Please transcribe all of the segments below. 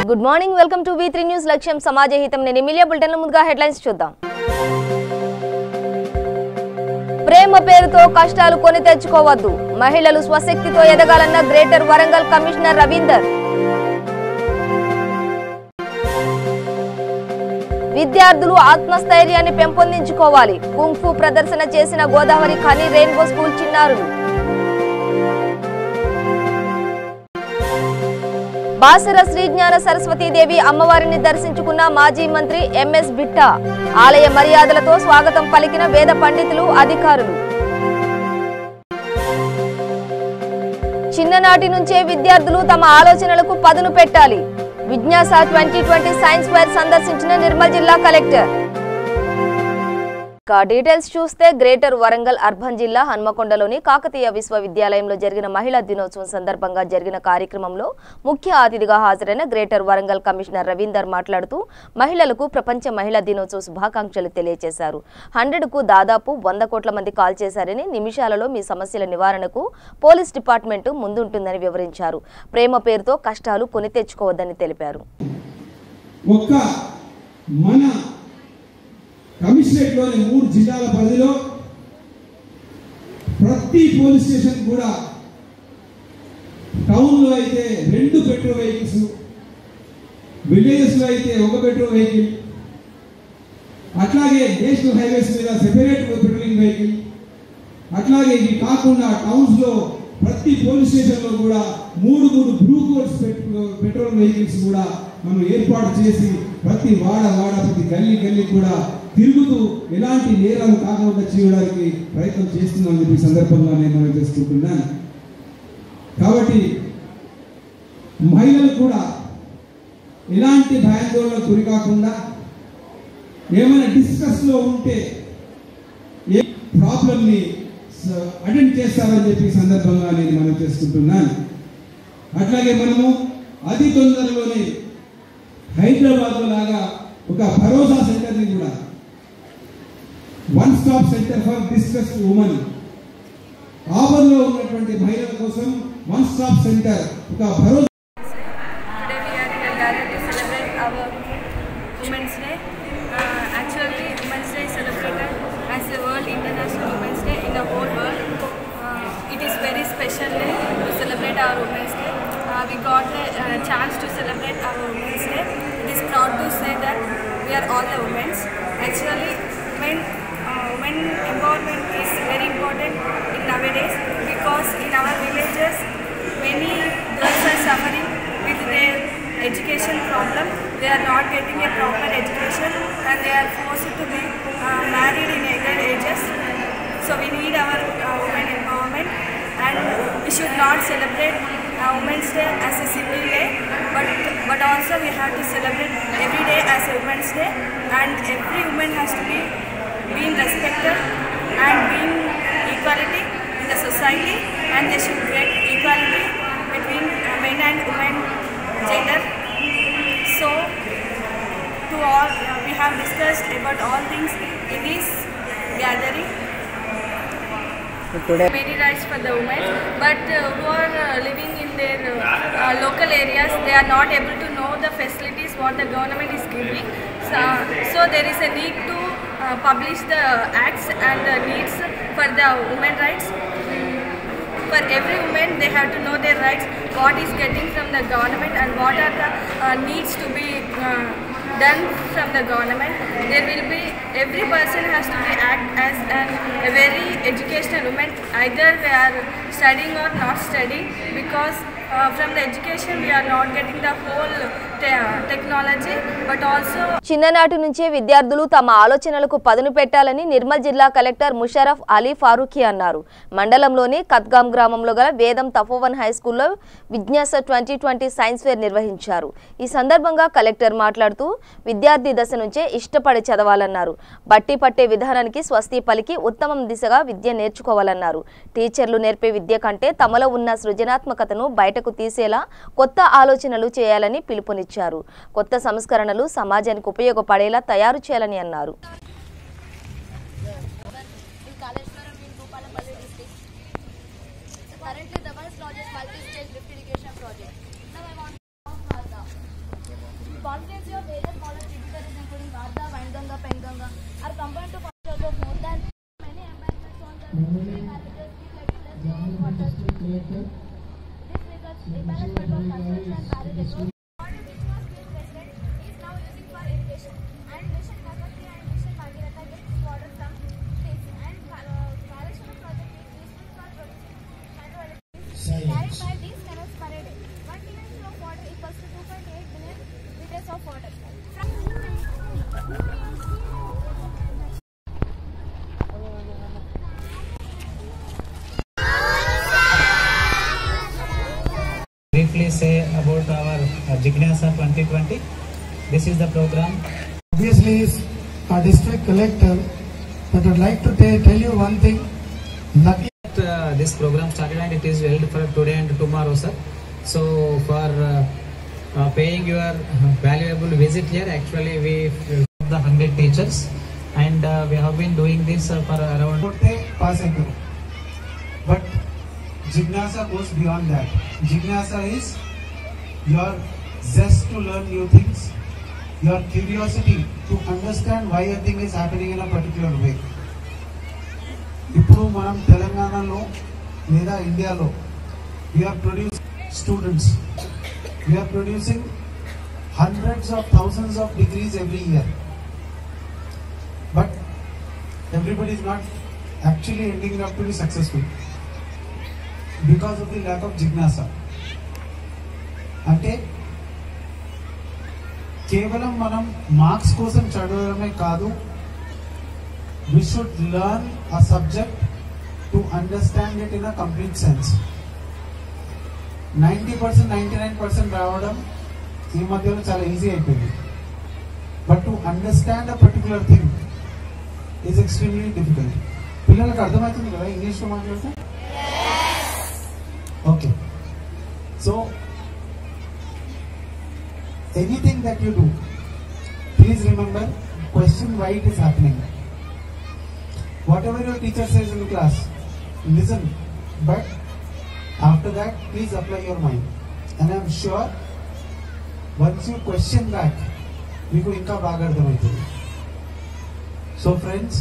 Good morning, welcome to V3 news. లక్ష్యం సమాజ హితం. నేను ఎమిలియా. బులెటిన్ ముందుగా హెడ్లైన్స్ చూద్దాం. ప్రేమ పేరుతో కష్టాలు కొని తెచ్చుకోవద్దు. మహిళలు స్వశక్తితో ఎదగాలన్న గ్రేటర్ వరంగల్ కమిషనర్ రవీందర్. విద్యార్థులు ఆత్మస్థైర్యాన్ని పెంపొందించుకోవాలి. కుంఫు ప్రదర్శన చేసిన గోదావరి ఖని రెయిన్బో స్కూల్ చిన్నారులు. బాసర శ్రీ జ్ఞాన సరస్వతీదేవి అమ్మవారిని దర్శించుకున్న మాజీ మంత్రి ఎంఎస్ బిట్టా. ఆలయ మర్యాదలతో స్వాగతం పలికిన వేద పండితులు, అధికారులు. చిన్ననాటి నుంచే విద్యార్థులు తమ ఆలోచనలకు పదును పెట్టాలి. విజ్ఞాస 2020 సైన్స్ ఫెయిర్ సందర్శించిన నిర్మల్ జిల్లా కలెక్టర్. డీటెయిల్స్ చూస్తే గ్రేటర్ వరంగల్ అర్బన్ జిల్లా హన్మకొండలోని కాకతీయ విశ్వవిద్యాలయంలో జరిగిన మహిళా దినోత్సవం సందర్భంగా జరిగిన కార్యక్రమంలో ముఖ్య అతిథిగా హాజరైన గ్రేటర్ వరంగల్ కమిషనర్ రవీందర్ మాట్లాడుతూ మహిళలకు ప్రపంచ మహిళా దినోత్సవ శుభాకాంక్షలు తెలియజేశారు. 100కు దాదాపు 100 కోట్ల మంది కాల్ చేశారని, నిమిషాలలో మీ సమస్యల నివారణకు పోలీస్ డిపార్ట్మెంట్ ముందుంటుందని వివరించారు. ప్రేమ పేరుతో కష్టాలు కొని తెచ్చుకోవద్దని తెలిపారు. కమిషనరేట్లోని 3 జిల్లాల పరిధిలో ప్రతి పోలీస్ స్టేషన్ కూడా టౌన్లో అయితే 2 పెట్రోల్ వెహికల్స్, విలేజెస్లో అయితే 1 పెట్రోల్ వెహికల్, అట్లాగే నేషనల్ హైవేస్ మీద సెపరేట్ పెట్రోలింగ్ వెహికల్, అట్లాగే ఇవి కాకుండా టౌన్స్లో ప్రతి పోలీస్ స్టేషన్లో కూడా 3 బ్లూ కోడ్స్ పెట్రోల్ వెహికల్స్ కూడా మనం ఏర్పాటు చేసి ప్రతి వాడ ప్రతి గల్లీ కూడా తిరుగుతూ ఎలాంటి నేరాలు కాకుండా చేయడానికి ప్రయత్నం చేస్తున్నామని చెప్పి సందర్భంగా నేను మనం చేసుకుంటున్నాను. కాబట్టి మహిళలు కూడా ఎలాంటి భయాందోళనకు గురి కాకుండా ఏమైనా డిస్కస్లో ఉంటే ఏ ప్రాబ్లంని అటెండ్ చేస్తారని చెప్పి సందర్భంగా నేను మనం చేసుకుంటున్నాను. అట్లాగే మనము అతి తొందరలోనే హైదరాబాద్లో లాగా ఒక భరోసా సెంటర్ని కూడా, one stop centre for distressed women, ఆవరణలో ఉన్నటువంటి మహిళల కోసం వన్ స్టాప్ సెంటర్ ఒక భరోసా. Today we are in a gathering to celebrate our Women's Day. Actually, Women's Day is celebrated as the World International Women's Day in the whole world. It is very special day to celebrate our Women's Day. We got a chance to celebrate our Women's Day. It is proud to say that we are all the women. Actually, women empowerment is very important in nowadays, because in our villages many girls are suffering with their education problem. They are not getting a proper education and they are forced to be married in younger ages. So we need our women empowerment, and we should not celebrate Women's Day as a single day, but also we have to celebrate every day as a Women's Day, and every woman has to be being respected and being equality in the society, and they should get equality between men and women gender. So to all, we have discussed about all things in this gathering. Many rights for the women, but who are living in their local areas, they are not able to know the facilities what the government is giving. So there is a need to publish the acts and the needs for the women rights. For every woman, they have to know their rights, what is getting from the government and what are the needs to be done from the government. There will be, every person has to be act as a very educational woman, either they are studying or not studying, because from the education we are not getting the whole technology, but also చిన్ననాటి నుంచే విద్యార్థులు తమ ఆలోచనలకు పదును పెట్టాలని నిర్మల్ జిల్లా collector Musharraf Ali Farooqui అన్నారు. మండలంలోని కత్గాం గ్రామంలో గల వేదం తపోవన్ హై స్కూల్లో విజ్ఞాస 2020 సైన్స్ ఫెయిర్ నిర్వహించారు. ఈ సందర్భంగా కలెక్టర్ మాట్లాడుతూ విద్యార్థి దశ నుంచే ఇష్టపడి చదవాలన్నారు. బట్టి పట్టే విధానానికి స్వస్తి పలికి ఉత్తమం దిశగా విద్య నేర్చుకోవాలన్నారు. టీచర్లు నేర్పే విద్య కంటే తమలో ఉన్న సృజనాత్మకతను బయటకు తీసేలా కొత్త ఆలోచనలు చేయాలని పిలుపునిచ్చారు. కొత్త సంస్కరణలు సమాజానికి ఉపయోగపడేలా తయారు చేయాలని అన్నారు. confluence of various smaller tributaries including Vardha, Wainganga, Penganga are combined to form of more than many embankments on the parameters which led to less water. This results in imbalance of construction and barriers. Water which was president is now using for irrigation, and Mission Kakati and Mission Bhagirath gets water from this, and Kaleshwaram project is useful for producing hydroelectricity carried by these canals per day. 1 TBc of water equals to 2.8 billion liters of water. Briefly say about our Jignasa 2020. This is the program. Obviously, is our district collector, but I would like to tell you one thing. Lucky This program started and it is held for today and tomorrow, sir. So for paying your valuable visit here, actually we the 100 teachers, and we have been doing this for around. But Jignasa goes beyond that. Jignasa is your zest to learn new things, your curiosity to understand why a thing is happening in a particular way. ఇప్పుడు మనం తెలంగాణలో లేదా ఇండియాలో we are producing students, we are producing hundreds of thousands of degrees every year, but everybody is not actually ending up to be successful because of the lack of jignasa. అంటే కేవలం మనం marks కోసం చదవడమే కాదు, we should learn a subject to understand it in a complete sense. 90%, 99% రావడం ఈ మధ్యలో చాలా easy అయిపోయింది, but to understand a particular thing is extremely difficult. పిల్లలకు అర్థమవుతుంది కదా ఇంగ్లీష్లో మాట్లాడితే? Okay, so anything that you do, please remember, question why it is happening. Whatever your teacher says in the class, listen, but after that please apply your mind, and I am sure once you question back meeku inka baga ardhamaitundi. So friends,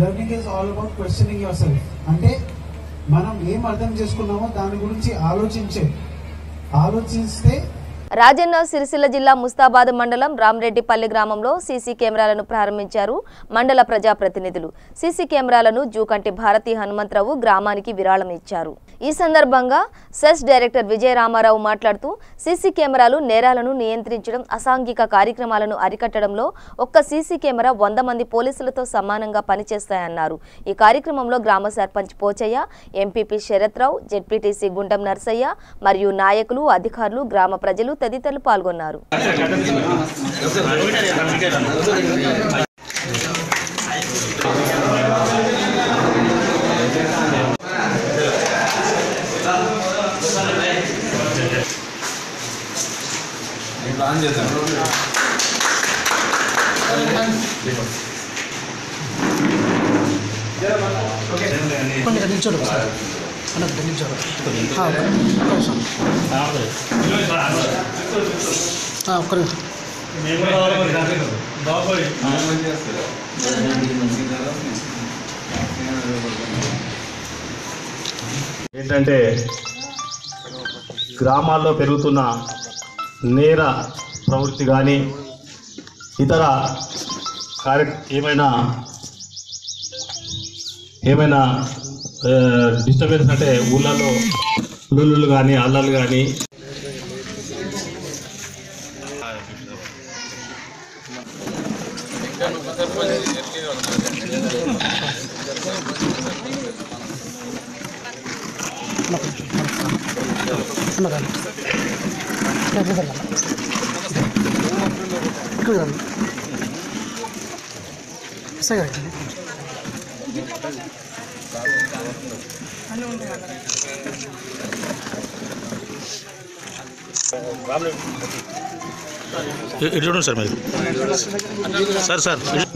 learning is all about questioning yourself. Ante మనం ఏం అర్థం చేసుకున్నామో దాని గురించి ఆలోచిస్తే. రాజన్న సిరిసిల్ల జిల్లా ముస్తాబాద్ మండలం రామరెడ్డిపల్లి గ్రామంలో సీసీ కెమెరాలను ప్రారంభించారు మండల ప్రజాప్రతినిధులు. సీసీ కెమెరాలను జూకంటి భారతీ హనుమంతరావు గ్రామానికి విరాళం ఇచ్చారు. ఈ సందర్భంగా సెస్ డైరెక్టర్ విజయ రామారావు మాట్లాడుతూ సీసీ కెమెరాలు నేరాలను నియంత్రించడం, అసాంఘిక కార్యక్రమాలను అరికట్టడంలో ఒక్క సీసీ కెమెరా 100 మంది పోలీసులతో సమానంగా పనిచేస్తాయన్నారు. ఈ కార్యక్రమంలో గ్రామ సర్పంచ్ పోచయ్య, ఎంపీపీ శరత్రావు, జెడ్పీటీసీ గుండం నర్సయ్య మరియు నాయకులు, అధికారులు, గ్రామ ప్రజలు తదితరులు పాల్గొన్నారు. ఏంటంటే గ్రామాల్లో పెరుగుతున్న నేర ప్రవృత్తి కానీ ఇతర ఏమైనా డిస్టర్బెన్స్ అంటే ఊళ్ళలో లొల్లులు కానీ అల్లర్లు కానీ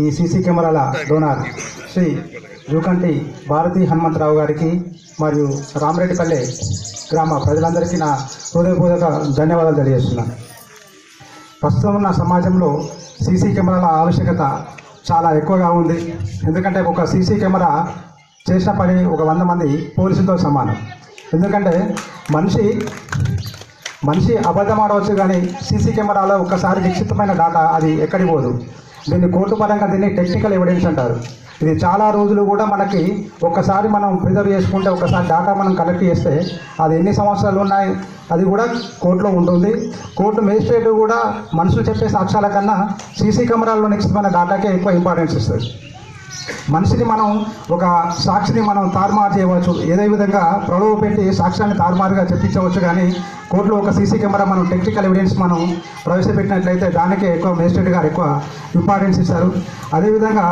ఈ సీసీ కెమెరాల డోనర్ శ్రీ జూకంటి భారతీ హనుమంతరావు గారికి మరియు రామరెడ్డిపల్లె గ్రామ ప్రజలందరికీ నా హృదయపూర్వక ధన్యవాదాలు తెలియజేస్తున్నాను. ప్రస్తుతం ఉన్న సమాజంలో సీసీ కెమెరాల ఆవశ్యకత చాలా ఎక్కువగా ఉంది. ఎందుకంటే ఒక సీసీ కెమెరా చేసిన పని ఒక 100 మంది పోలీసులతో సమానం. ఎందుకంటే మనిషి అబద్ధం ఆడవచ్చు, కానీ సీసీ కెమెరాలో ఒక్కసారి నిశ్చితమైన డాటా అది ఎక్కడికి పోదు. దీన్ని కోర్టు పరంగా దీన్ని టెక్నికల్ ఎవిడెన్స్ అంటారు. ఇది చాలా రోజులు కూడా మనకి ఒక్కసారి మనం ప్రిజర్వ్ చేసుకుంటే, ఒకసారి డాటా మనం కలెక్ట్ చేస్తే అది ఎన్ని సంవత్సరాలు ఉన్నాయి అది కూడా కోర్టులో ఉంటుంది. కోర్టు మేజిస్ట్రేట్ కూడా మనుషులు చెప్పే సాక్ష్యాల కన్నా సీసీ కెమెరాల్లో నిశ్చితమైన డాటాకే ఎక్కువ ఇంపార్టెన్స్ ఇస్తుంది. మనిషిని మనం ఒక సాక్షిని మనం తారుమారు చేయవచ్చు, ఏదే విధంగా ప్రలోభ పెట్టి సాక్ష్యాన్ని తారుమారుగా చెప్పించవచ్చు, కానీ కోర్టులో ఒక సీసీ కెమెరా మనం టెక్నికల్ ఎవిడెన్స్ మనం ప్రవేశపెట్టినట్లయితే దానికే ఎక్కువ మేజిస్ట్రేట్ గారు ఎక్కువ ఇంపార్టెన్స్ ఇస్తారు. అదేవిధంగా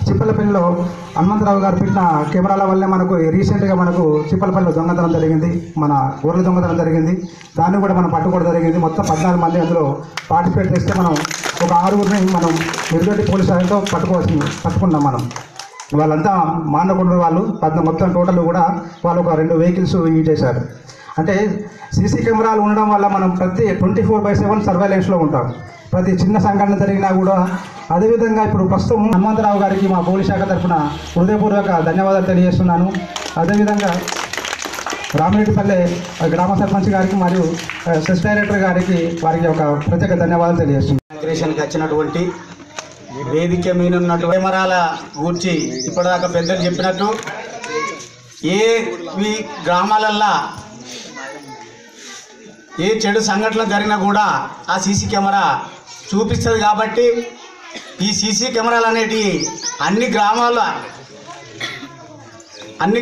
చిప్పలపల్లిలో హనుమంతరావు గారు పెట్టిన కెమెరాల వల్లే మనకు రీసెంట్గా మనకు చిప్పలపల్లిలో దొంగతనం జరిగింది, మన ఊర్ల దొంగతనం జరిగింది. దాన్ని కూడా మనం పట్టుకోవడం జరిగింది. మొత్తం 14 మంది అందులో పార్టిసిపేట్ చేస్తే మనం ఒక 6గురిని మనం నిర్దోటి పోలీసు వారితో పట్టుకున్నాం. మనం వాళ్ళంతా మానకొండ వాళ్ళు మొత్తం టోటల్ కూడా వాళ్ళు ఒక 2 వెహికల్స్ యూజ్ చేశారు. అంటే సీసీ కెమెరాలు ఉండడం వల్ల మనం ప్రతి 24/7 సర్వేలెన్స్లో ఉంటాం. ప్రతి చిన్న సంఘటన జరిగినా కూడా. అదేవిధంగా ఇప్పుడు ప్రస్తుతం హనుమంతరావు గారికి మా పోలీస్ శాఖ తరఫున హృదయపూర్వక ధన్యవాదాలు తెలియజేస్తున్నాను. అదేవిధంగా రామిరెడ్డిపల్లె గ్రామ సర్పంచ్ గారికి మరియు సెస్ డైరెక్టర్ గారికి వారికి ఒక ప్రత్యేక ధన్యవాదాలు తెలియజేస్తున్నాను. ఇనాగ్రేషన్కి వచ్చినటువంటి వేదిక మీద ఉన్నటువంటి కెమెరాల గురించి ఇప్పటిదాకా పెద్దలు చెప్పినట్టు ఏ గ్రామాలల్లో ఏ చెడు సంఘటనలు జరిగినా కూడా ఆ సీసీ కెమెరా చూపిస్తుంది. కాబట్టి ఈ సీసీ కెమెరాలు అనేటివి అన్ని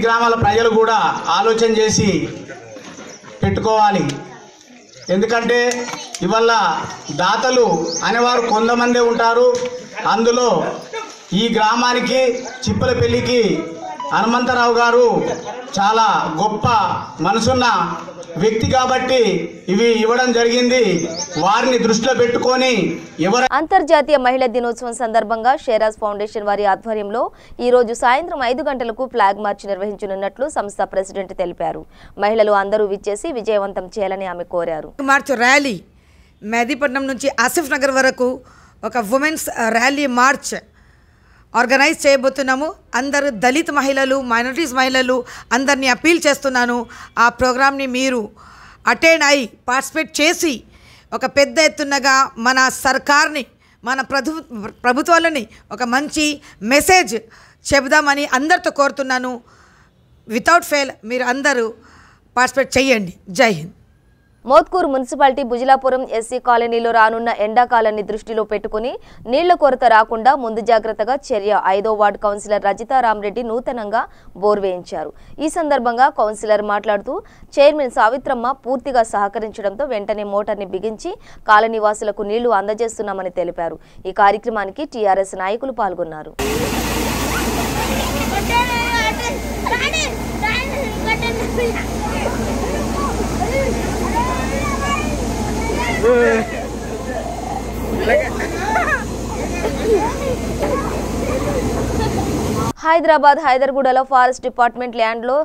గ్రామాల ప్రజలు కూడా ఆలోచన చేసి పెట్టుకోవాలి. ఎందుకంటే ఇవాళ దాతలు అనేవారు కొంతమందే ఉంటారు. అందులో ఈ గ్రామానికి చిప్పలపల్లికి హనుమంతరావు గారు చాలా గొప్ప మనసున్న వ్యక్తి కాబట్టి ఇవి ఇవ్వడం జరిగింది. వారిని దృష్టిలో పెట్టుకొని అంతర్జాతీయ మహిళా దినోత్సవం సందర్భంగా షేరాజ్ ఫౌండేషన్ వారి ఆధ్వర్యంలో ఈ రోజు సాయంత్రం 5 గంటలకు ఫ్లాగ్ మార్చ్ నిర్వహించనున్నట్లు సంస్థ ప్రెసిడెంట్ తెలిపారు. మహిళలు అందరూ విచ్చేసి విజయవంతం చేయాలని ఆమె కోరారు. మార్చ్ ర్యాలీ మెహదీపట్నం నుంచి ఆసిఫ్ నగర్ వరకు ఒక ఉమెన్స్ ర్యాలీ మార్చ్ ఆర్గనైజ్ చేయబోతున్నాము. అందరూ దళిత మహిళలు, మైనారిటీస్ మహిళలు అందరినీ అపీల్ చేస్తున్నాను. ఆ ప్రోగ్రామ్ని మీరు అటెండ్ అయ్యి పార్టిసిపేట్ చేసి ఒక పెద్ద ఎత్తునగా మన సర్కార్ని, మన ప్రభుత్వాలని ఒక మంచి మెసేజ్ చెబుదామని అందరితో కోరుతున్నాను. వితౌట్ ఫెయిల్ మీరు అందరూ పార్టిసిపేట్ చేయండి. జై హింద్. మోత్కూరు మున్సిపాలిటీ బుజిలాపురం ఎస్సీ కాలనీలో రానున్న ఎండాకాలాన్ని దృష్టిలో పెట్టుకుని నీళ్ల కొరత రాకుండా ముందు జాగ్రత్తగా చర్య 5వ వార్డు కౌన్సిలర్ రజితా రామరెడ్డి నూతనంగా బోర్ వేయించారు. ఈ సందర్భంగా కౌన్సిలర్ మాట్లాడుతూ చైర్మన్ సావిత్రమ్మ పూర్తిగా సహకరించడంతో వెంటనే మోటార్ని బిగించి కాలనీ వాసులకు నీళ్లు అందజేస్తున్నామని తెలిపారు. ఈ కార్యక్రమానికి టీఆర్ఎస్ నాయకులు పాల్గొన్నారు. హైదరాబాద్ హైదర్గూడలో ఫారెస్ట్ డిపార్ట్మెంట్ ల్యాండ్లో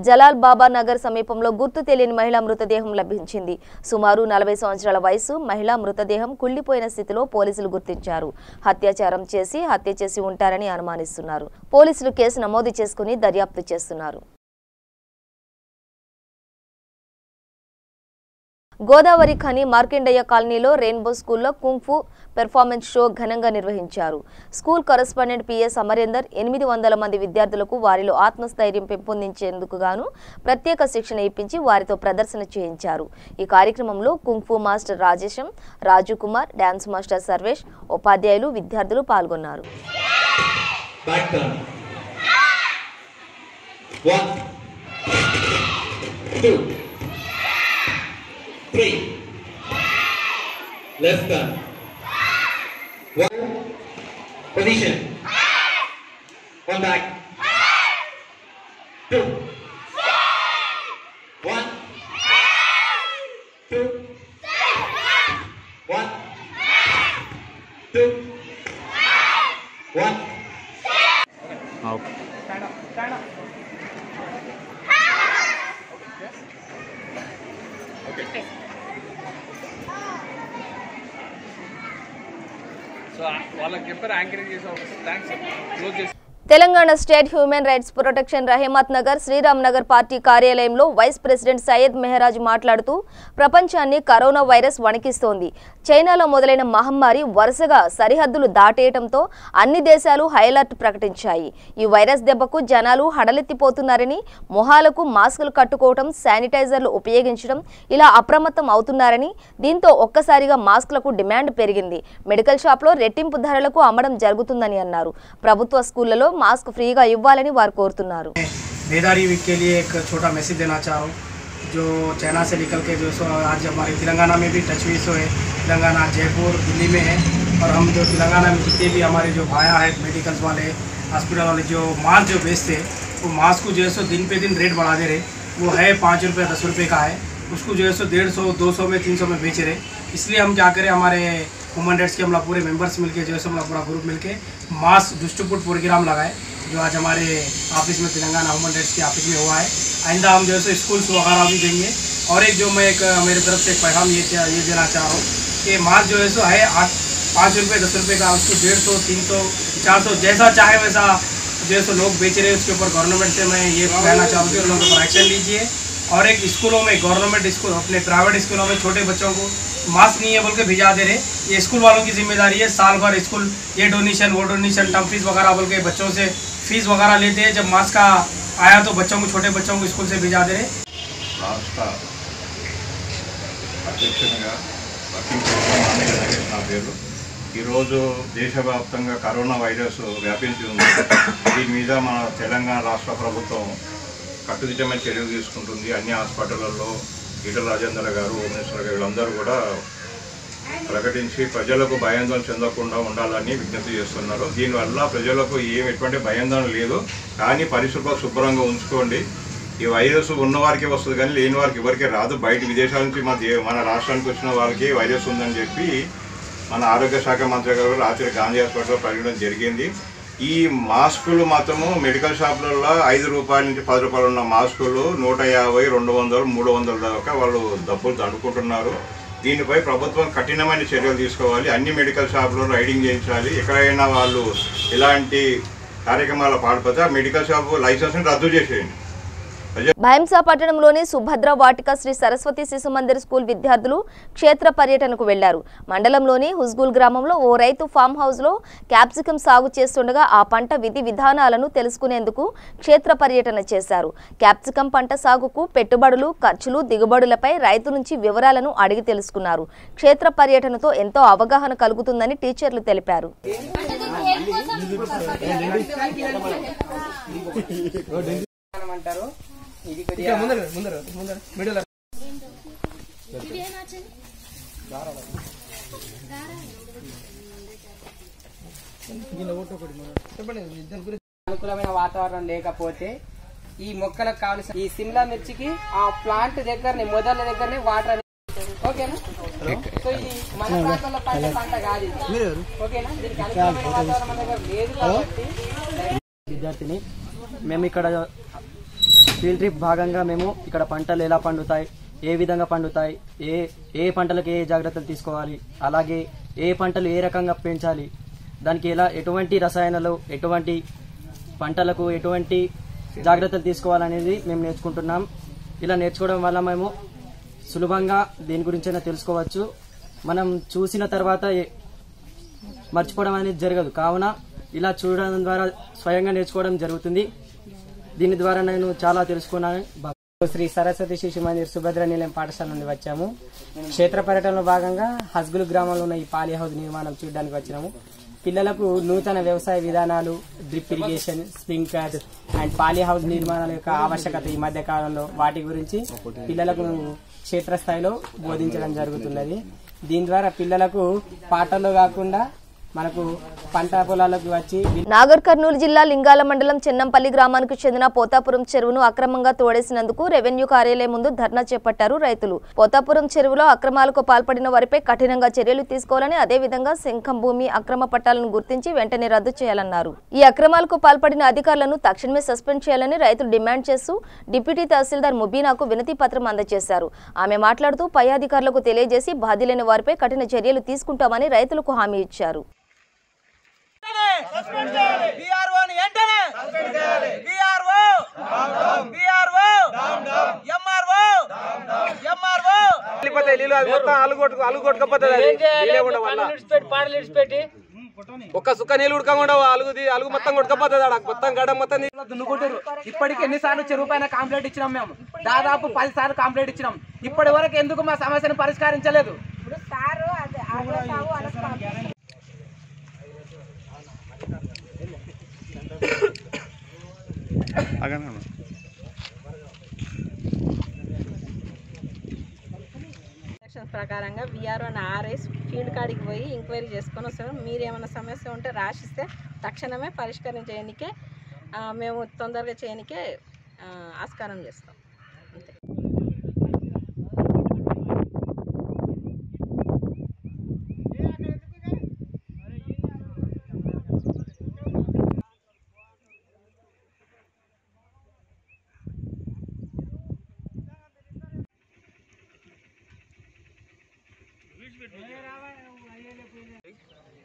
జలాల్ బాబా నగర్ సమీపంలో గుర్తు తెలియని మహిళా మృతదేహం లభించింది. సుమారు 40 సంవత్సరాల వయసు మహిళా మృతదేహం కుళ్లిపోయిన స్థితిలో పోలీసులు గుర్తించారు. హత్య చేసి ఉంటారని అనుమానిస్తున్నారు. పోలీసులు కేసు నమోదు చేసుకుని దర్యాప్తు చేస్తున్నారు. గోదావరి ఖని మార్కండయ్య కాలనీలో రెయిన్బో స్కూల్లో కుంఫు పెర్ఫార్మెన్స్ షో ఘనంగా నిర్వహించారు. స్కూల్ కరెస్పాండెంట్ పిఎస్ అమరేందర్ 800 మంది విద్యార్థులకు వారిలో ఆత్మస్థైర్యం పెంపొందించేందుకు గాను ప్రత్యేక శిక్షణ ఇప్పించి వారితో ప్రదర్శన చేయించారు. ఈ కార్యక్రమంలో కుంఫు మాస్టర్ రాజేశం, రాజు కుమార్, డాన్స్ మాస్టర్ సర్వేష్, ఉపాధ్యాయులు, విద్యార్థులు పాల్గొన్నారు. 3 left turn 1 position 1 back 2 1 2 1 2 1 out stand up okay so వాళ్ళకి చెప్పారు యాంకరింగ్ చేసే థ్యాంక్స్ క్లోజ్ చేసి Telangana state human rights protection Rahmat Nagar Sriram Nagar party కార్యాలయంలో వైస్ ప్రెసిడెంట్ సయ్యద్ మెహరాజ్ మాట్లాడుతూ ప్రపంచాన్ని కరోనా వైరస్ వణికిస్తోంది. చైనాలో మొదలైన మహమ్మారి వరుసగా సరిహద్దులు దాటేయడంతో అన్ని దేశాలు హైఅలర్ట్ ప్రకటించాయి. ఈ వైరస్ దెబ్బకు జనాలు హడలెత్తిపోతున్నారని, మొహాలకు మాస్కులు కట్టుకోవడం, శానిటైజర్లు ఉపయోగించడం ఇలా అప్రమత్తం అవుతున్నారని, దీంతో ఒక్కసారిగా మాస్కులకు డిమాండ్ పెరిగింది. మెడికల్ షాప్లో రెట్టింపు ధరలకు అమ్మడం జరుగుతుందని అన్నారు. ప్రభుత్వ స్కూళ్లలో मास्क फ्री का इव्वाలని వారు కోరుతున్నారు. बेदारी वीक के लिए एक छोटा मैसेज देना चाह रहा हूँ. जो चाइना से निकल के जो सो आज हमारे तेलंगाना में भी टच हुई सो है. तेलंगाना, जयपुर, दिल्ली में है और हम जो तेलंगाना में जितने भी हमारे जो भाया है मेडिकल्स वाले, हॉस्पिटल वाले जो मास्क जो बेचते हैं वो मास्क को जो है सो दिन पे दिन रेट बढ़ा दे रहे. वो है 5 रुपये 10 रुपये का है, उसको जो है सो 150, 200 में 300 में बेच रहे. इसलिए हम क्या करें, हमारे ह्यूमन राइट्स के हम लोग पूरे मेंबर्स मिलके जो है हम लोग पूरा ग्रुप मिलके मास्क डिस्ट्रीब्यूट प्रोग्राम लगाए जो आज हमारे ऑफिस में तेलंगाना ह्यूमन राइट्स के ऑफिस में हुआ है. आइंदा हम जो है स्कूल्स वगैरह भी देंगे. और एक जो मैं एक मेरी तरफ से एक पैगाम ये देना चाह रहा हूँ कि मास्क जो है सो है 5 रुपये 10 रुपये का, उसको 150, 300, 400 जैसा चाहे वैसा जो है सो लोग बेच रहे हैं. उसके ऊपर गवर्नमेंट से मैं ये कहना चाहूँगी उन लोगों पर एक्शन लीजिए. और एक स्कूलों में गवर्नमेंट स्कूल अपने प्राइवेट स्कूलों में छोटे बच्चों को मास्क नहीं है बोल के भिजा दे रहे. ये स्कूल वालों की जिम्मेदारी है. साल भर स्कूल ये डोनेशन वो डोनेशन टर्म फीस वगैरह बोल के बच्चों से फीस वगैरह लेते हैं. जब मास्क का आया तो बच्चों को छोटे बच्चों को स्कूल से भिजा दे रहे. రాష్ట్ర అధ్యక్షునిగా వర్కింగ్ ప్రెసిడెంట్ నా పేరు. ఈరోజు దేశవ్యాప్తంగా కరోనా వైరస్ వ్యాపించి ఉంది. దీని మీద మన తెలంగాణ రాష్ట్ర ప్రభుత్వం కట్టుదిట్టమైన చర్యలు తీసుకుంటుంది. అన్ని హాస్పిటళ్లలో ఈటల రాజేందర్ గారు, హోమ్ మినిస్టర్ గారు వీళ్ళందరూ కూడా ప్రకటించి ప్రజలకు భయాందోళన చెందకుండా ఉండాలని విజ్ఞప్తి చేస్తున్నారు. దీనివల్ల ప్రజలకు ఎటువంటి భయాందోళన లేదు, కానీ పరిశుభ్రంగా శుభ్రంగా ఉంచుకోండి. ఈ వైరస్ ఉన్నవారికి వస్తుంది కానీ లేని వారికి ఎవరికి రాదు. బయట విదేశాల నుంచి మన రాష్ట్రానికి వచ్చిన వాళ్ళకి వైరస్ ఉందని చెప్పి మన ఆరోగ్య శాఖ మంత్రి గారు రాత్రి గాంధీ హాస్పిటల్లో ప్రకటించడం జరిగింది. ఈ మాస్కులు మాత్రము మెడికల్ షాపులలో 5 రూపాయల నుంచి 10 రూపాయలు ఉన్న మాస్కులు 150, 200, 300 దాకా వాళ్ళు డబ్బులు దండుకుంటున్నారు. దీనిపై ప్రభుత్వం కఠినమైన చర్యలు తీసుకోవాలి. అన్ని మెడికల్ షాపులో రైడింగ్ చేయించాలి. ఎక్కడైనా వాళ్ళు ఇలాంటి కార్యక్రమాల పాల్పడితే ఆ మెడికల్ షాపు లైసెన్స్ని రద్దు చేసేయండి. భైంసా పట్టణంలోని సుభద్ర వాటిక శ్రీ సరస్వతి శిశు మందిర్ స్కూల్ విద్యార్థులు క్షేత్ర పర్యటనకు వెళ్లారు. మండలంలోని హుస్గూల్ గ్రామంలో ఓ రైతు ఫామ్ హౌస్ లో క్యాప్సికం సాగు చేస్తుండగా ఆ పంట విధి విధానాలను తెలుసుకునేందుకు క్షేత్ర పర్యటన చేశారు. క్యాప్సికం పంట సాగుకు పెట్టుబడులు, ఖర్చులు, దిగుబడులపై రైతు నుంచి వివరాలను అడిగి తెలుసుకున్నారు. క్షేత్ర పర్యటనతో ఎంతో అవగాహన కలుగుతుందని టీచర్లు తెలిపారు. ఇది కొద్దిగా ముందర మిడిల్ అనుకూలమైన వాతావరణం లేకపోతే ఈ మొక్కలకు కావాల్సిన ఈ సిమ్లా మిర్చికి ఆ ప్లాంట్ దగ్గరనే మొదల దగ్గరనే వాటర్ ఓకేనా. సో ఇది మన ప్రాంతంలో పంట కాదు ఇది. ఓకేనా. దీనికి అనుకూలమైన వాతావరణం మన దగ్గర లేదు కాబట్టి విద్యార్థిని మేము ఇక్కడ ఫీల్డ్ ట్రిప్ భాగంగా మేము ఇక్కడ పంటలు ఎలా పండుతాయి, ఏ విధంగా పండుతాయి, ఏ పంటలకు ఏ జాగ్రత్తలు తీసుకోవాలి, అలాగే ఏ పంటలు ఏ రకంగా పెంచాలి, దానికి ఎటువంటి రసాయనాలు, ఎటువంటి పంటలకు ఎటువంటి జాగ్రత్తలు తీసుకోవాలనేది మేము నేర్చుకుంటున్నాం. ఇలా నేర్చుకోవడం వల్ల మేము సులభంగా దీని గురించైనా తెలుసుకోవచ్చు. మనం చూసిన తర్వాత మర్చిపోవడం అనేది జరగదు. కావున ఇలా చూడడం ద్వారా స్వయంగా నేర్చుకోవడం జరుగుతుంది. దీని ద్వారా నేను చాలా తెలుసుకున్నాను. శ్రీ సరస్వతి శిశు మందిర్ సుభద్ర నిలయం పాఠశాల నుండి వచ్చాము. క్షేత్ర పర్యటనలో భాగంగా హస్గుల్ గ్రామంలో ఉన్న ఈ పాలీ హౌస్ నిర్మాణం చూడడానికి వచ్చినాము. పిల్లలకు నూతన వ్యవసాయ విధానాలు, drip irrigation, sprinkler and poly house నిర్మాణాల యొక్క ఆవశ్యకత ఈ మధ్య కాలంలో వాటి గురించి పిల్లలకు క్షేత్రస్థాయిలో బోధించడం జరుగుతున్నది. దీని ద్వారా పిల్లలకు పాఠాల్లో కాకుండా మనకు పంట పొలాలకు వచ్చి నాగర్ కర్నూలు జిల్లా లింగాల మండలం చెన్నంపల్లి గ్రామానికి చెందిన పోతాపురం చెరువును అక్రమంగా తోడేసినందుకు రెవెన్యూ కార్యాలయం ముందు ధర్నా చేపట్టారు రైతులు. పోతాపురం చెరువులో అక్రమాలకు పాల్పడిన వారిపై కఠినంగా చర్యలు తీసుకోవాలని, అదేవిధంగా శంఖం భూమి అక్రమ పట్టాలను గుర్తించి వెంటనే రద్దు చేయాలన్నారు. ఈ అక్రమాలకు పాల్పడిన అధికారులను తక్షణమే సస్పెండ్ చేయాలని రైతులు డిమాండ్ చేస్తూ డిప్యూటీ తహసీల్దార్ ముబీనాకు వినతి పత్రం అందజేశారు. ఆమె మాట్లాడుతూ పై అధికారులకు తెలియజేసి బాధ్యులైన వారిపై కఠిన చర్యలు తీసుకుంటామని రైతులకు హామీ ఇచ్చారు. బీఆర్ఓని వెంటనే బీఆర్ఓ ఎంఆర్ఓ నీళ్ళు అది మొత్తం అలుగొట్టుకపోతుంది ఒక్క సుక్క నీళ్ళు ఉడకకుండా అలుగు మొత్తం కొట్టుకపోతుంది ఆడ మొత్తం గడ మొత్తం దున్నుకుంటారు. ఇప్పటికి ఎన్నిసార్లు చెరువు పైన కంప్లైంట్ ఇచ్చినాం మేము, దాదాపు 10 సార్లు కంప్లైంట్ ఇచ్చినాం. ఇప్పటి వరకు ఎందుకు మా సమస్యను పరిష్కరించలేదు? ప్రకారంగా విఆర్ఓ ఆర్ఎస్ ఫీల్డ్ కాడికి పోయి ఎంక్వైరీ చేసుకొని వస్తారు. మీరు ఏమైనా సమస్య ఉంటే రాసిస్తే తక్షణమే పరిష్కరించడానికే మేము తొందరగా చేయడానికే ఆస్కారం చేస్తాం. అంతే.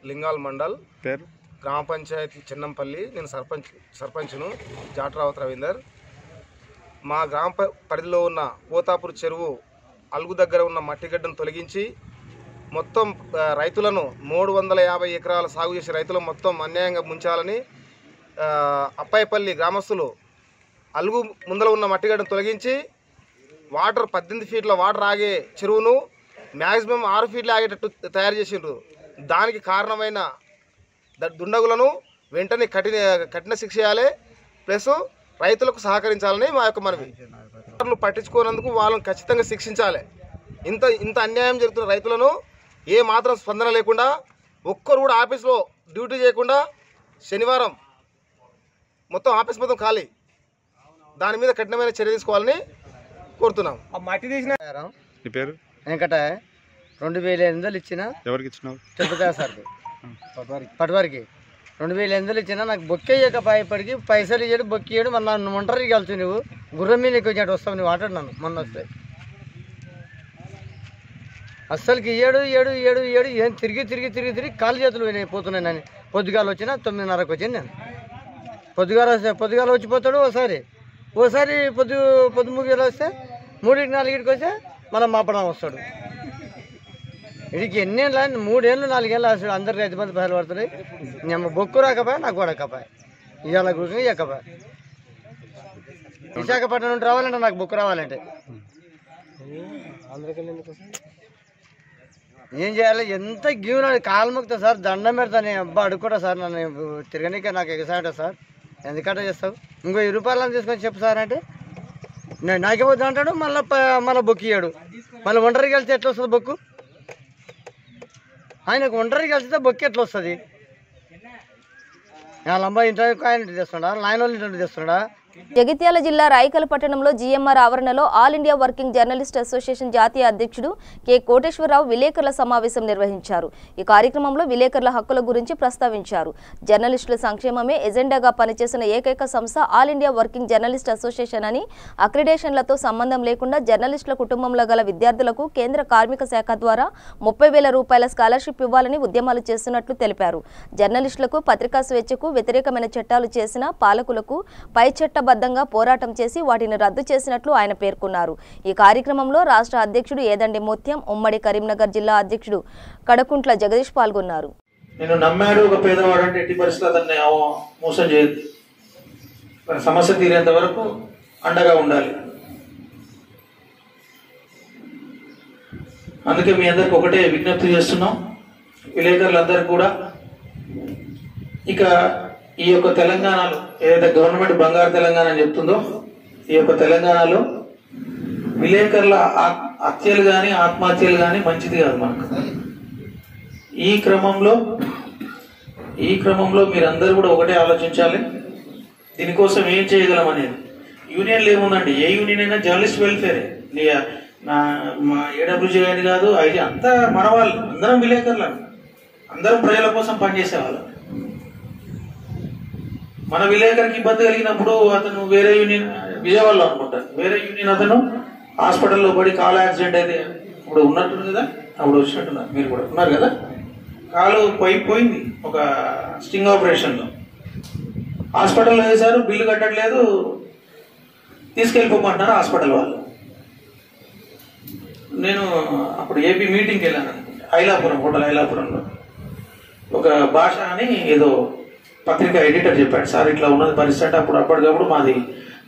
లింగాల్ మండల్ పేరు గ్రామ పంచాయతీ చిన్నంపల్లి. నేను సర్పంచ్ను జాట్రావత్ రవీందర్. మా గ్రామ పరిధిలో ఉన్న పోతాపూర్ చెరువు అలుగు దగ్గర ఉన్న మట్టిగడ్డను తొలగించి మొత్తం రైతులను 350 ఎకరాల సాగు చేసే రైతులు మొత్తం అన్యాయంగా ముంచాలని అప్పాయిపల్లి గ్రామస్తులు అలుగు ముందర ఉన్న మట్టిగడ్డను తొలగించి వాటర్ 18 ఫీట్ల వాటర్ ఆగే చెరువును మ్యాక్సిమం 6 ఫీట్లు ఆగేటట్టు తయారు చేసిండ్రు. దానికి కారణమైన దుండగులను వెంటనే కఠిన శిక్ష చేయాలి, ప్లస్ రైతులకు సహకరించాలని మా యొక్క మనవి. పట్టించుకోనందుకు వాళ్ళని ఖచ్చితంగా శిక్షించాలి. ఇంత అన్యాయం జరుగుతున్న రైతులను ఏ మాత్రం స్పందన లేకుండా, ఒక్కరు కూడా ఆఫీస్లో డ్యూటీ చేయకుండా శనివారం మొత్తం ఆఫీస్ మొత్తం ఖాళీ, దాని మీద కఠినమైన చర్య తీసుకోవాలని కోరుతున్నాం. మట్టి తీసిన పేరు వెంకట 2800 ఇచ్చిన. ఎవరికి ఇచ్చినావు? తిరుపతి సార్కి పటవారికి 2800 ఇచ్చిన. నాకు బొక్కేయక ఇప్పటికి పైసలు ఇయ్యడు, బొక్కేయడు. మళ్ళీ నన్ను ఒంటరికి వెళ్తావు, నువ్వు గుర్రం మీద ఎక్కువ వస్తావు, నువ్వు ఆటాడు మొన్న వస్తే అస్సలకి ఇయ్యడు ఏం తిరిగి కాలు చేతులు పోతున్నాయి. నేను పొద్దుగాలు వచ్చిన 9:30కి వచ్చాను. నేను పొద్దుగాల వచ్చిపోతాడు, ఓసారి పొద్దుముగిలో వస్తే 3కి 4కి వస్తే మళ్ళీ మాపడం వస్తాడు. వీడికి ఎన్నేళ్ళ 3 ఏళ్ళు 4 ఏళ్ళు వస్తాడు. అందరికి 5 మంది పైసలు పడుతున్నాయి. నేను బొక్కు రాకపోయా, నాకు పడకపోయా, ఇవాళ గురించి ఎక్కపోయా. విశాఖపట్నం నుండి రావాలంటే నాకు బొక్కు రావాలంటే ఏం చేయాలి? ఎంత గీవునా కాలు మొక్కుతా సార్, దండం పెడతాను. అబ్బా అడుక్കൂడా సార్, నన్ను తిరగనికే నాకు ఎగసాట సార్, ఎందుకంటే చేస్తావు? ఇంకో 20 రూపాయలు తీసుకొని చెప్పు సార్ అంటే నాకేమొద్దు అంటాడు. మళ్ళీ బొక్కియాడు. మళ్ళీ ఒంటరికి వెళ్తే ఎట్లా వస్తుంది బొక్కు? ఆయనకు ఒంటరికి వెళ్తే బొక్కు ఎట్లా వస్తుంది? వాళ్ళ అమ్మాయి ఇంటర్వ్యూకి ఆయన తెస్తున్నాడా, నాయన వాళ్ళు ఇంటర్వ్యూ తెస్తున్నాడా? జగిత్యాల జిల్లా రాయికల్ పట్టణంలో జీఎంఆర్ ఆవరణలో all India working journalist association జాతీయ అధ్యక్షుడు కె కోటేశ్వరరావు విలేకరుల సమావేశం నిర్వహించారు. ఈ కార్యక్రమంలో విలేకరుల హక్కుల గురించి ప్రస్తావించారు. జర్నలిస్టుల సంక్షేమమే ఎజెండాగా పనిచేసిన ఏకైక సంస్థ all India working journalist association అని, అక్రిడేషన్లతో సంబంధం లేకుండా జర్నలిస్టుల కుటుంబంలో గల విద్యార్థులకు కేంద్ర కార్మిక శాఖ ద్వారా 30,000 రూపాయల స్కాలర్షిప్ ఇవ్వాలని ఉద్యమాలు చేస్తున్నట్లు తెలిపారు. జర్నలిస్టులకు, పత్రికా స్వేచ్ఛకు వ్యతిరేకమైన చట్టాలు చేసిన పాలకులకు పై బద్దంగా పోరాటం చేసి వాటిని రద్దు చేసినట్లు ఆయన పేర్కొన్నారు. ఈ కార్యక్రమంలో రాష్ట్ర అధ్యక్షుడు ఏదండి ముత్యం, ఉమ్మడి కరీంనగర్ జిల్లా అధ్యక్షుడు కడకుంట్ల జగదీష్ పాల్గొన్నారు. నేను నమ్మాడు ఒక పేదవాడు అంటే ఎట్టి పరిస్థితులు అతన్ని మోసం చేయదు, సమస్య తీరేంత వరకు అండగా ఉండాలి. అందుకే మీ అందరికి ఒకటే విజ్ఞప్తి చేస్తున్నాం, విలేకరులందరికీ కూడా. ఇక ఈ యొక్క తెలంగాణలో ఏదైతే గవర్నమెంట్ బంగారు తెలంగాణ అని చెప్తుందో, ఈ యొక్క తెలంగాణలో విలేకరుల హత్యలు కానీ ఆత్మహత్యలు కానీ మంచిది కాదు మనకు. ఈ క్రమంలో మీరందరూ కూడా ఒకటే ఆలోచించాలి, దీనికోసం ఏం చేయగలం అనేది. యూనియన్లు ఏముందండి, ఏ యూనియన్ అయినా జర్నలిస్ట్ వెల్ఫేరే. మా ఏడబ్ల్యూజే అని కాదు, ఐటీ అంతా మన వాళ్ళు, అందరం విలేకరులు, అందరం ప్రజల కోసం పనిచేసేవాళ్ళు. మన విలేకరికి ఇబ్బంది కలిగినప్పుడు అతను వేరే యూనియన్, విజయవాడలో అనుకుంటారు, వేరే యూనియన్ అతను హాస్పిటల్లో పడి కాల్ యాక్సిడెంట్ అయితే ఇప్పుడు ఉన్నట్టుంది కదా, అప్పుడు వచ్చినట్టున్నారు, మీరు కూడా ఉన్నారు కదా. కాలు పోయింది ఒక స్టింగ్ ఆపరేషన్లో. హాస్పిటల్లో వేశారు, బిల్లు కట్టట్లేదు, తీసుకెళ్ళిపోమంటున్నారు హాస్పిటల్ వాళ్ళు. నేను అప్పుడు ఏపీ మీటింగ్కి వెళ్ళాను, ఐలాపురం, హోటల్ ఐలాపురంలో. ఒక భాష అని ఏదో పత్రిక ఎడిటర్ చెప్పాడు, సార్ ఇట్లా ఉన్నది పరిస్థితి. అప్పుడు అప్పటికప్పుడు మాది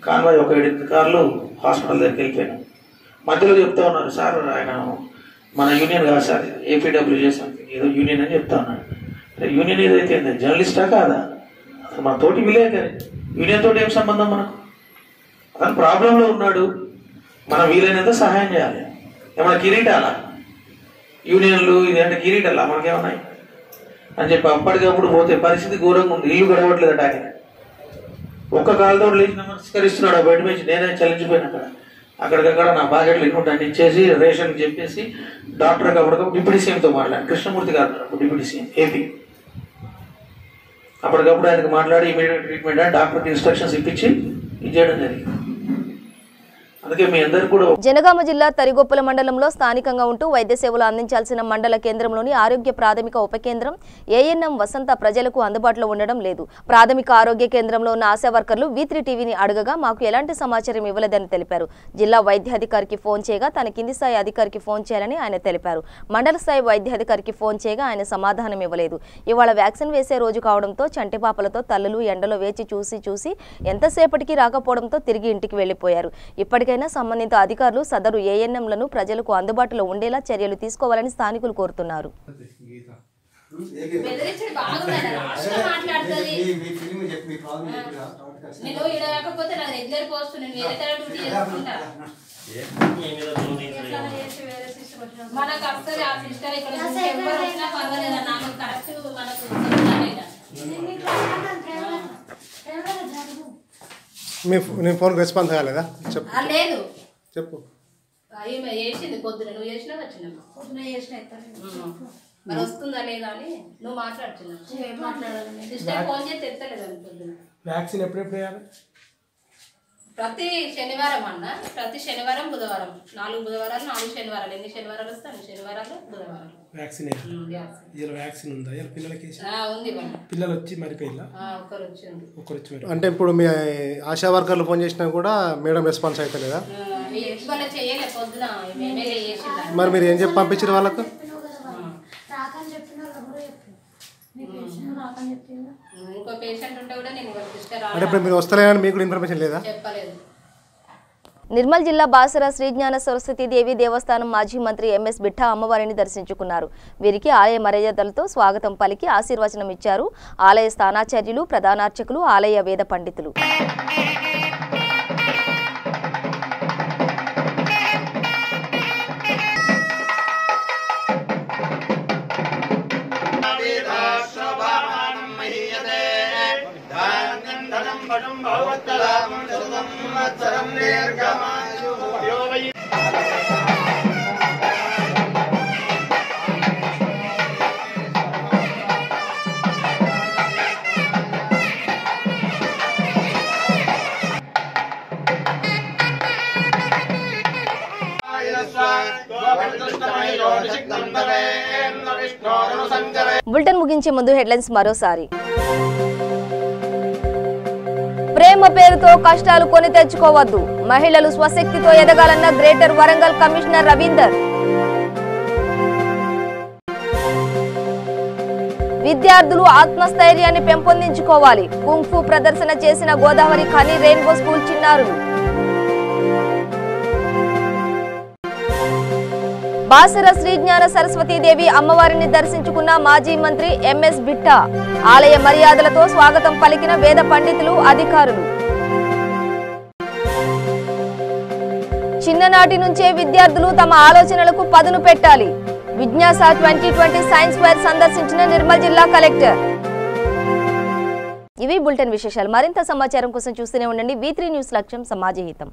కాన్వాయ్ ఒక 8 కార్లు హాస్పిటల్ దగ్గరికి వెళ్ళిపోయాను. మధ్యలో చెప్తా ఉన్నారు, సార్ ఆయన మన యూనియన్ కాదు సార్, ఏపీడబ్ల్యూజెస్ ఏదో యూనియన్ అని చెప్తా ఉన్నాడు. యూనియన్ ఏదైతే జర్నలిస్టా కాదా? అసలు మన తోటి విలేకరి, యూనియన్ తోటి ఏం సంబంధం మనకు? అతను ప్రాబ్లంలో ఉన్నాడు, మనం వీలైనంత సహాయం చేయాలి. ఏమన్నా కిరీటాలా యూనియన్లు, ఇది అంటే కిరీటాలా మనకేమన్నాయి అని చెప్పి అప్పటికప్పుడు పోతే పరిస్థితి ఘోరంగా ఉంది. ఇల్లు గడవట్లేదట ఆయన. ఒక్క కాలుతో లేచి నమస్కరిస్తున్నాడు ఆ బయట నుంచి. నేనే చలించిపోయిన అక్కడికక్కడ నా బాకెట్లు ఇన్నుంటే ఇచ్చేసి రేషన్ చెప్పేసి డాక్టర్కి అప్పటికప్పుడు డిప్యూటీ సీఎంతో మాట్లాడాను. కృష్ణమూర్తి గారు డిప్యూటీ సీఎం ఏపీ. అప్పటికప్పుడు ఆయనకు మాట్లాడి ఇమీడియట్ ట్రీట్మెంట్ అని డాక్టర్కి ఇన్స్ట్రక్షన్స్ ఇప్పించి ఇది చేయడం జరిగింది. అందుకే మీ అందరూ కూడా. జనగామ జిల్లా తరిగొప్పల మండలంలో స్థానికంగా ఉంటూ వైద్య సేవలు అందించాల్సిన మండల కేంద్రంలోని ఆరోగ్య ప్రాథమిక ఉప కేంద్రం ఏఎన్ఎం వసంత ప్రజలకు అందుబాటులో ఉండడం లేదు. ప్రాథమిక ఆరోగ్య కేంద్రంలో ఉన్న ఆశా వర్కర్లు V3 టీవీని అడగగా మాకు ఎలాంటి సమాచారం ఇవ్వలేదని తెలిపారు. జిల్లా వైద్యాధికారికి ఫోన్ చేయగా తన కింది స్థాయి అధికారికి ఫోన్ చేయాలని ఆయన తెలిపారు. మండల స్థాయి వైద్యాధికారికి ఫోన్ చేయగా ఆయన సమాధానం ఇవ్వలేదు. ఇవాళ వ్యాక్సిన్ వేసే రోజు కావడంతో చంటిపాపలతో తల్లులు ఎండలో వేచి చూసి ఎంతసేపటికి రాకపోవడంతో తిరిగి ఇంటికి వెళ్లిపోయారు. ఇప్పటికైనా సంబంధిత అధికారులు సదరు ఏఎన్ఎంలను ప్రజలకు అందుబాటులో ఉండేలా చర్యలు తీసుకోవాలని స్థానికులు కోరుతున్నారు. నేను ఫోన్కి రెస్పాన్స్ కాలేదా? చెప్పు లేదు చెప్పు. చేసింది పొద్దున, నువ్వు చేసినా వచ్చినావు పొద్దున చేసిన మరి వస్తుందా లేదా అని నువ్వు మాట్లాడుతున్నావు. సిస్టర్ ఫోన్ చేసి ఎత్తలేదు అని పొద్దున. వ్యాక్సిన్ ఎప్పుడెప్పుడు వేయాలి? ప్రతి శనివారం అన్న, ప్రతి శనివారం బుధవారం, 4 బుధవారాలు 4 శనివారాలు. ఎన్ని శనివారాలు వస్తే అన్ని శనివారాలు బుధవారం వ్యాక్సిన్. ఇలా వ్యాక్సిన్ ఉందా? ఇలా పిల్లలకి ఉంది. పిల్లలు వచ్చి మరిపోయిలా? ఒకరు వచ్చింది. అంటే ఇప్పుడు మీ ఆశా వర్కర్లు ఫోన్ చేసినా కూడా మేడం రెస్పాన్స్ అయితే లేదా? చేయలే పొద్దున మరి మీరు ఏం చెప్పి పంపించారు వాళ్ళకు? ఇంకో పేషెంట్ ఉంటే కూడా నేను అంటే ఇప్పుడు మీరు వస్తలేనని మీకు ఇన్ఫర్మేషన్ లేదా? చెప్పలేదు. నిర్మల్ జిల్లా బాసర శ్రీ జ్ఞాన సరస్వతి దేవి దేవస్థానం మాజీ మంత్రి ఎంఎస్ బిట్టా అమ్మవారిని దర్శించుకున్నారు. వీరికి ఆలయ మర్యాదలతో స్వాగతం పలికి ఆశీర్వచనం ఇచ్చారు ఆలయ స్థానాచార్యులు, ప్రధానార్చకులు, ఆలయ వేద పండితులు. బులెటిన్ ముగించే ముందు హెడ్లైన్స్ మరోసారి. ప్రేమ పేరుతో కష్టాలు కొని తెచ్చుకోవద్దు, మహిళలు స్వశక్తితో ఎదగాలన్న గ్రేటర్ వరంగల్ కమిషనర్ రవీందర్. విద్యార్థులు ఆత్మస్థైర్యాన్ని పెంపొందించుకోవాలి, కుంఫు ప్రదర్శన చేసిన గోదావరి ఖని రెయిన్బో స్కూల్ చిన్నారులు. బాసర శ్రీ జ్ఞాన సరస్వతీదేవి అమ్మవారిని దర్శించుకున్న మాజీ మంత్రి ఎంఎస్ బిట్టా, ఆలయ మర్యాదలతో స్వాగతం పలికిన వేద పండితులు, అధికారులు. చిన్ననాటి నుంచే విద్యార్థులు తమ ఆలోచనలకు పదును పెట్టాలి, విజ్ఞాస 2020 సైన్స్ ఫెయిర్ సందర్శించిన నిర్మల్ జిల్లా కలెక్టర్. ఇవి బులెటిన్ విశేషాలు. మరింత సమాచారం కోసం చూస్తూనే ఉండండి V3 న్యూస్. లక్ష్యం సమాజహితం.